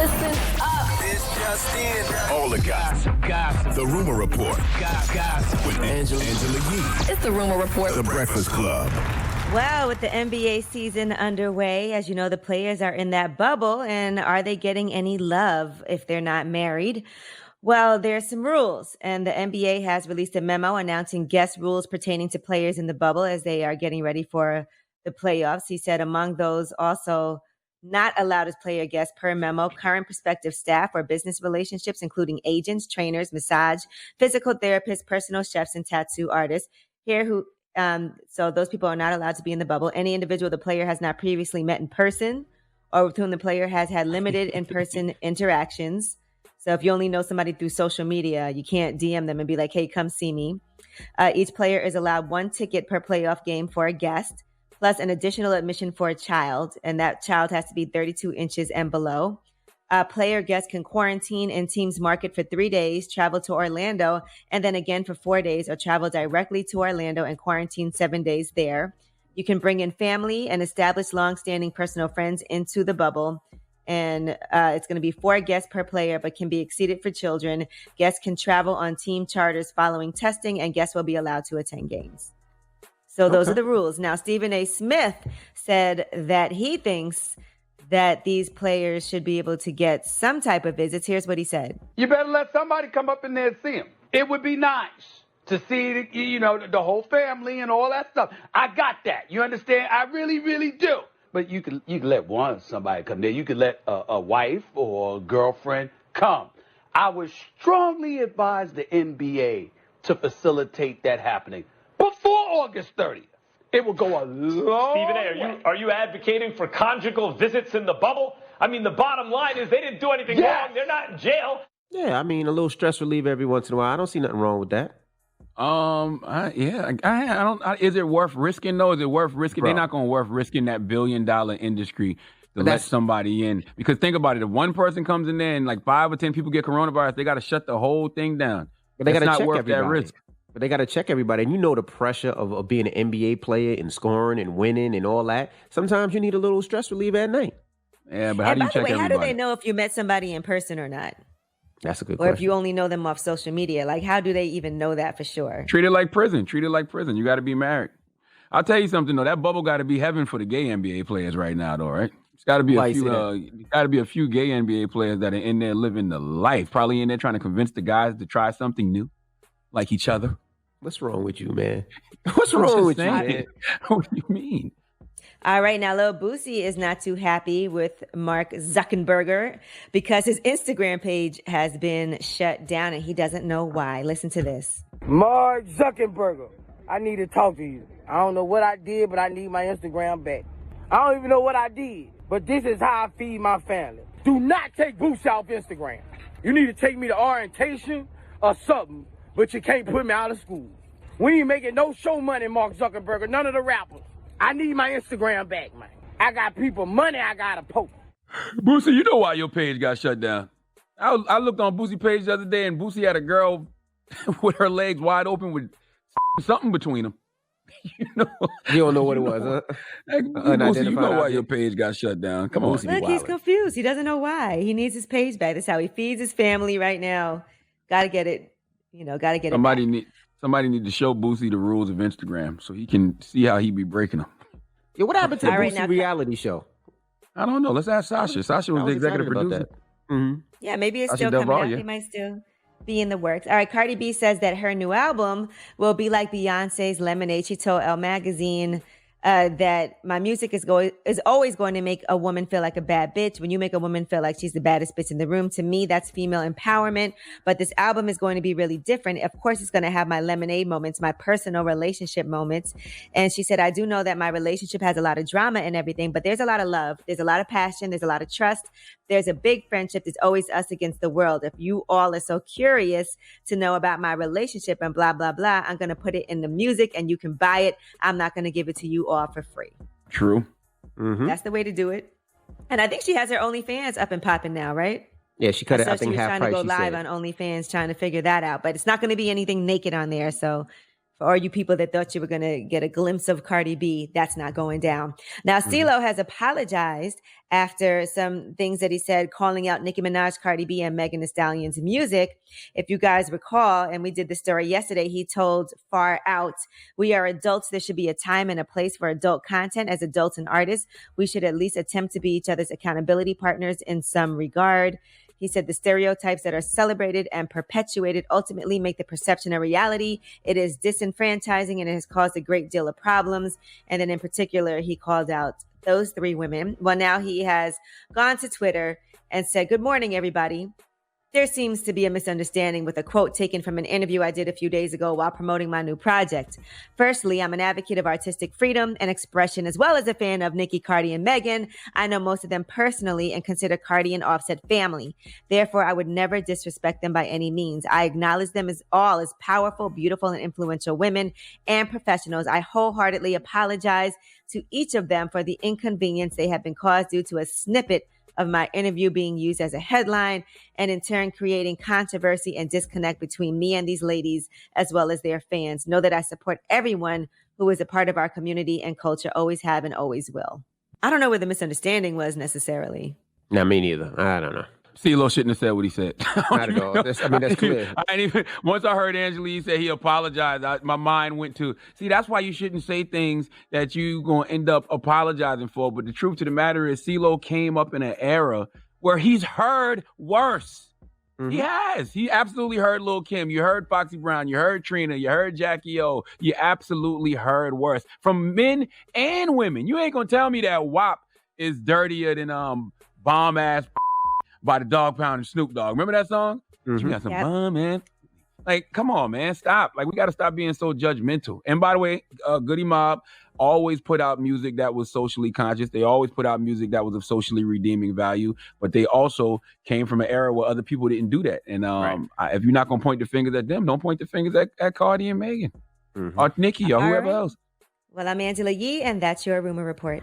Listen up. This just in. All the gossip. The Rumor Report. Gossip. With Angela Yee. It's the Rumor Report. The Breakfast Club. Well, with the NBA season underway, as you know, the players are in that bubble. And are they getting any love if they're not married? Well, there's some rules, and the NBA has released a memo announcing guest rules pertaining to players in the bubble as they are getting ready for the playoffs. He said among those also not allowed as player guests per memo, current prospective staff or business relationships, including agents, trainers, massage, physical therapists, personal chefs, and tattoo artists. So those people are not allowed to be in the bubble. Any individual the player has not previously met in person or with whom the player has had limited in-person interactions. So if you only know somebody through social media, you can't DM them and be like, hey, come see me. Each player is allowed one ticket per playoff game for a guest, plus an additional admission for a child. And that child has to be 32 inches and below. Player guests can quarantine in teams market for 3 days, travel to Orlando, and then again for 4 days, or travel directly to Orlando and quarantine 7 days there. You can bring in family and establish longstanding personal friends into the bubble. And it's going to be 4 guests per player, but can be exceeded for children. Guests can travel on team charters following testing, and guests will be allowed to attend games. So those are the rules. Now, Stephen A. Smith said that he thinks that these players should be able to get some type of visits. Here's what he said. You better let somebody come up in there and see him. It would be nice to see, the whole family and all that stuff. I got that. You understand? I really, really do. But you can let somebody come there. You can let a wife or a girlfriend come. I would strongly advise the NBA to facilitate that happening before August 30th. It will go a long Stephen way. A., are you advocating for conjugal visits in the bubble? I mean, the bottom line is they didn't do anything wrong. They're not in jail. Yeah, I mean, a little stress relief every once in a while. I don't see nothing wrong with that. Is it worth risking though? Is it worth risking? Bro. They're not going to worth risking that $1 billion industry to let somebody in. Because think about it. If one person comes in there and like 5 or 10 people get coronavirus, they got to shut the whole thing down. But they got to check worth everybody. that risk. But they got to check everybody. And you know the pressure of being an NBA player and scoring and winning and all that. Sometimes you need a little stress relief at night. Yeah, but how do you check everybody? How do they know if you met somebody in person or not? That's a good Or question. if you only know them off social media, like how do they even know that for sure? Treat it like prison. You got to be married. I'll tell you something though. That bubble got to be heaven for the gay NBA players right now, though, right? It's got to be a few gay NBA players that are in there living the life. Probably in there trying to convince the guys to try something new, like each other. What's wrong with you, man? What's wrong with you, man? What do you mean? All right, now Lil Boosie is not too happy with Mark Zuckerberg because his Instagram page has been shut down and he doesn't know why. Listen to this. Mark Zuckerberg, I need to talk to you. I don't know what I did, but I need my Instagram back. I don't even know what I did, but this is how I feed my family. Do not take Boosie off Instagram. You need to take me to orientation or something, but you can't put me out of school. We ain't making no show money, Mark Zuckerberg, none of the rappers. I need my Instagram back, man. I got people money I gotta post. Boosie, you know why your page got shut down. I looked on Boosie's page the other day and Boosie had a girl with her legs wide open with something between them. You don't know what it was, huh? Boosie, you know why your page got shut down. Come on. Look, he's confused. He doesn't know why. He needs his page back. That's how he feeds his family right now. Gotta get it, gotta get it back. Somebody need to show Boosie the rules of Instagram so he can see how he be breaking them. Yeah, what happened to the Boosie reality show? I don't know. Let's ask Sasha. Sasha was the executive producer. Mm-hmm. Yeah, maybe it's still coming out. He might still be in the works. All right, Cardi B says that her new album will be like Beyonce's Lemonade. She told Elle Magazine that my music is always going to make a woman feel like a bad bitch. When you make a woman feel like she's the baddest bitch in the room, to me, that's female empowerment. But this album is going to be really different. Of course, it's going to have my lemonade moments, my personal relationship moments. And she said, I do know that my relationship has a lot of drama and everything, but there's a lot of love. There's a lot of passion. There's a lot of trust. There's a big friendship. It's always us against the world. If you all are so curious to know about my relationship and blah, blah, blah, I'm going to put it in the music and you can buy it. I'm not going to give it to you all for free. True. Mm-hmm. That's the way to do it. And I think she has her OnlyFans up and popping now, right? Yeah, she cut it, I think, she was half trying price. to go live on OnlyFans trying to figure that out. But it's not going to be anything naked on there. So For all you people that thought you were going to get a glimpse of Cardi B, that's not going down. Now, CeeLo has apologized after some things that he said, calling out Nicki Minaj, Cardi B, and Megan Thee Stallion's music. If you guys recall, and we did the story yesterday, he told Far Out, "We are adults. There should be a time and a place for adult content. As adults and artists, we should at least attempt to be each other's accountability partners in some regard." He said the stereotypes that are celebrated and perpetuated ultimately make the perception a reality. It is disenfranchising and it has caused a great deal of problems. And then in particular, he called out those three women. Well, now he has gone to Twitter and said, "Good morning, everybody. There seems to be a misunderstanding," with a quote taken from an interview I did a few days ago while promoting my new project. "Firstly, I'm an advocate of artistic freedom and expression, as well as a fan of Nicki, Cardi, and Megan. I know most of them personally and consider Cardi and Offset family. Therefore, I would never disrespect them by any means. I acknowledge them as powerful, beautiful, and influential women and professionals. I wholeheartedly apologize to each of them for the inconvenience they have been caused due to a snippet of my interview being used as a headline and in turn creating controversy and disconnect between me and these ladies as well as their fans. Know that I support everyone who is a part of our community and culture, always have and always will." I don't know where the misunderstanding was necessarily. Nah, me neither. I don't know. CeeLo shouldn't have said what he said. Not at all. That's clear. Once I heard Angela say he apologized, my mind went to, see, that's why you shouldn't say things that you're going to end up apologizing for. But the truth to the matter is CeeLo came up in an era where he's heard worse. He has. He absolutely heard Lil Kim. You heard Foxy Brown. You heard Trina. You heard Jackie O. You absolutely heard worse from men and women. You ain't going to tell me that WAP is dirtier than bomb-ass by the Dog Pound and Snoop Dogg. Remember that song? You got some bomb, man. Like, come on, man. Stop. Like, we got to stop being so judgmental. And by the way, Goody Mob always put out music that was socially conscious. They always put out music that was of socially redeeming value. But they also came from an era where other people didn't do that. And if you're not going to point the fingers at them, don't point the fingers at Cardi and Megan. Or Nicki or whoever else. Well, I'm Angela Yee, and that's your Rumor Report.